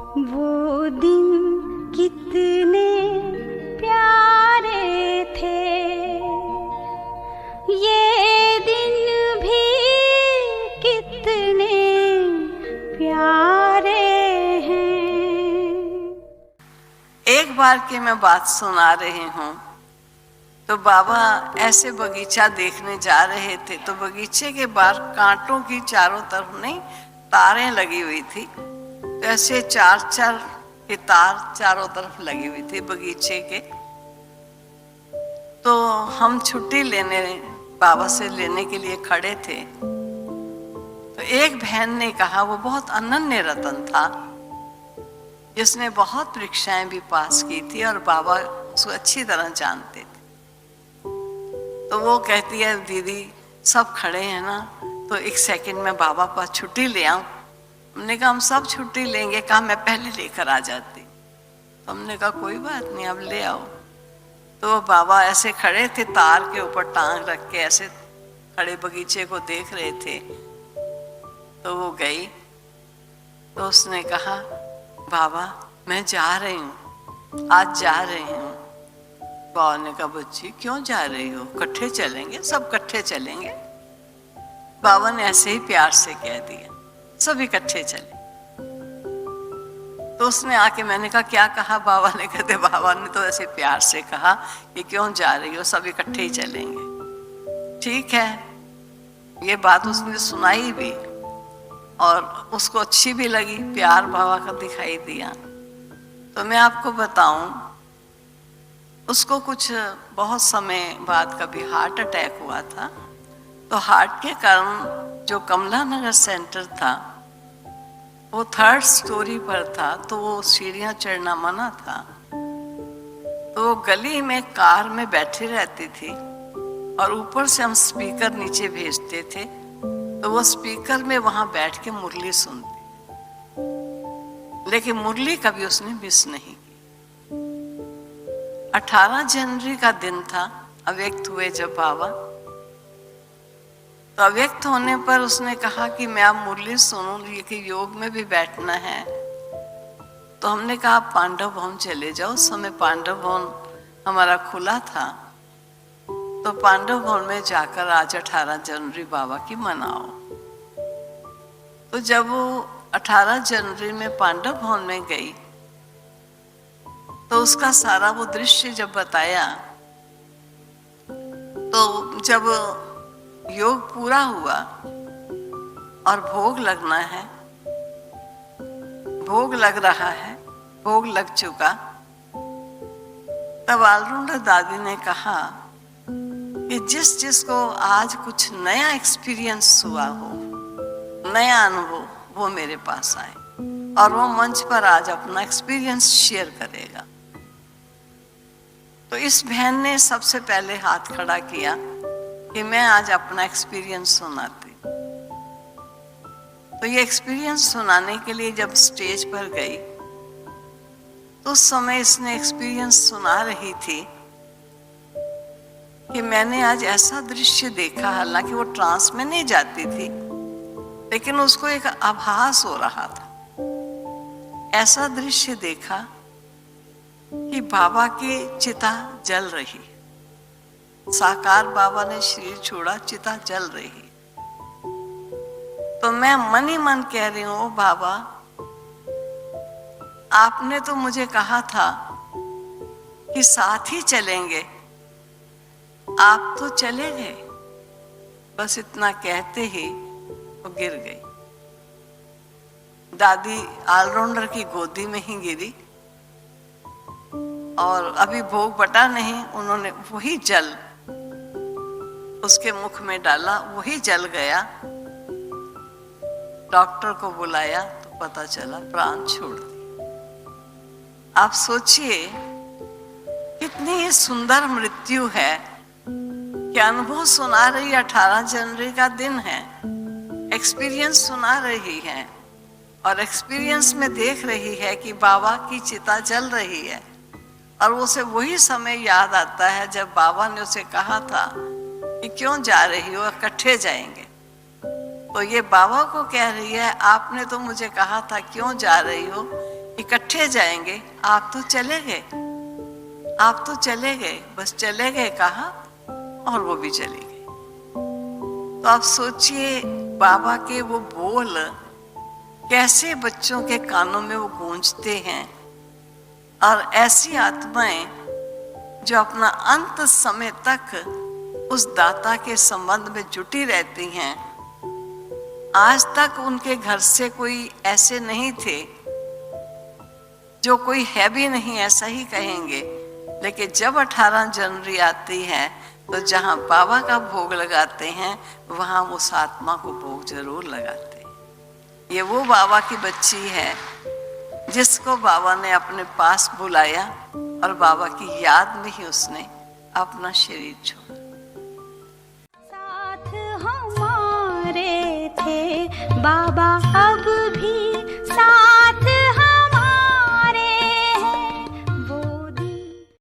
वो दिन कितने प्यारे थे, ये दिन भी कितने प्यारे हैं। एक बार की मैं बात सुना रही हूँ। तो बाबा ऐसे बगीचा देखने जा रहे थे, तो बगीचे के बाहर कांटों की चारों तरफ नहीं तारें लगी हुई थी। तो ऐसे चार चार के तार चारों तरफ लगी हुई थी बगीचे के। तो हम छुट्टी लेने बाबा से लेने के लिए खड़े थे। तो एक बहन ने कहा, वो बहुत अनन्य रतन था जिसने बहुत परीक्षाएं भी पास की थी और बाबा उसको अच्छी तरह जानते थे। तो वो कहती है, दीदी सब खड़े हैं ना, तो एक सेकंड में बाबा पास छुट्टी ले आऊं। हमने कहा हम सब छुट्टी लेंगे, कहा मैं पहले लेकर आ जाती। तो हमने कहा कोई बात नहीं, अब ले आओ। तो बाबा ऐसे खड़े थे, तार के ऊपर टांग रख के ऐसे खड़े बगीचे को देख रहे थे। तो वो गई, तो उसने कहा, बाबा मैं जा रही हूँ, आज जा रही हूँ। बाबा ने कहा, बच्ची क्यों जा रही हो, इकट्ठे चलेंगे, सब इकट्ठे चलेंगे। बाबा ने ऐसे ही प्यार से कह दिया, सब इकट्ठे चले। तो उसने आके, मैंने कहा क्या कहा बाबा ने? कहते बाबा ने तो ऐसे प्यार से कहा कि क्यों जा रही हो, सब इकट्ठे ही चलेंगे। ठीक है, ये बात उसने सुनाई भी और उसको अच्छी भी लगी, प्यार बाबा का दिखाई दिया। तो मैं आपको बताऊं, उसको कुछ बहुत समय बाद कभी हार्ट अटैक हुआ था। तो हार्ट के कारण जो कमला नगर सेंटर था वो 3rd स्टोरी पर था, तो वो सीढ़ियाँ चढ़ना मना था। तो वो गली में कार में बैठी रहती थी और ऊपर से हम स्पीकर नीचे भेजते थे, तो वो स्पीकर में वहां बैठ के मुरली सुनती, लेकिन मुरली कभी उसने मिस नहीं की। 18 जनवरी का दिन था, अव्यक्त हुए जब बाबा। तो अव्यक्त होने पर उसने कहा कि मैं अब मुरली सुनूं, कि योग में भी बैठना है। तो हमने कहा आप पांडव भवन चले जाओ। उस समय पांडव भवन हमारा खुला था। तो पांडव भवन में जाकर आज 18 जनवरी बाबा की मनाओ। तो जब वो 18 जनवरी में पांडव भवन में गई, तो उसका सारा वो दृश्य जब बताया, तो जब योग पूरा हुआ और भोग लगना है, भोग लग रहा है, भोग लग चुका, तब ऑलराउंडर दादी ने कहा कि जिस जिसको आज कुछ नया एक्सपीरियंस हुआ हो, नया अनुभव, वो मेरे पास आए और वो मंच पर आज अपना एक्सपीरियंस शेयर करेगा। तो इस बहन ने सबसे पहले हाथ खड़ा किया कि मैं आज अपना एक्सपीरियंस सुनाती। तो ये एक्सपीरियंस सुनाने के लिए जब स्टेज पर गई, तो उस समय इसने एक्सपीरियंस सुना रही थी कि मैंने आज ऐसा दृश्य देखा। हालांकि वो ट्रांस में नहीं जाती थी, लेकिन उसको एक आभास हो रहा था। ऐसा दृश्य देखा कि बाबा की चिता जल रही, साकार बाबा ने शरीर छोड़ा, चिता जल रही। तो मैं मन ही मन कह रही हूँ, बाबा आपने तो मुझे कहा था कि साथ ही चलेंगे, आप तो चले गए। बस इतना कहते ही वो गिर गई। दादी ऑलराउंडर की गोदी में ही गिरी और अभी भोग बटा नहीं, उन्होंने वही जल उसके मुख में डाला, वही जल गया। डॉक्टर को बुलाया तो पता चला प्राण छोड़ दिए। आप सोचिए कितनी सुंदर मृत्यु है कि अनुभव सुना रही, 18 जनवरी का दिन है, एक्सपीरियंस सुना रही है और एक्सपीरियंस में देख रही है कि बाबा की चिता जल रही है। और उसे वही समय याद आता है जब बाबा ने उसे कहा था कि क्यों जा रही हो, इकट्ठे जाएंगे। तो ये बाबा को कह रही है, आपने तो मुझे कहा था क्यों जा रही हो, इकट्ठे जाएंगे, आप तो चले गए, आप तो चले गए, बस चले गए कहा और वो भी चले गए। तो आप सोचिए बाबा के वो बोल कैसे बच्चों के कानों में वो गूंजते हैं, और ऐसी आत्माएं जो अपना अंत समय तक उस दाता के संबंध में जुटी रहती हैं। आज तक उनके घर से कोई ऐसे नहीं थे, जो कोई है भी नहीं ऐसा ही कहेंगे, लेकिन जब 18 जनवरी आती है तो जहाँ बाबा का भोग लगाते हैं वहाँ उस आत्मा को भोग जरूर लगाते हैं। ये वो बाबा की बच्ची है जिसको बाबा ने अपने पास बुलाया और बाबा की याद में ही उसने अपना शरीर छोड़ा। साथ हमारे थे बाबा अब भी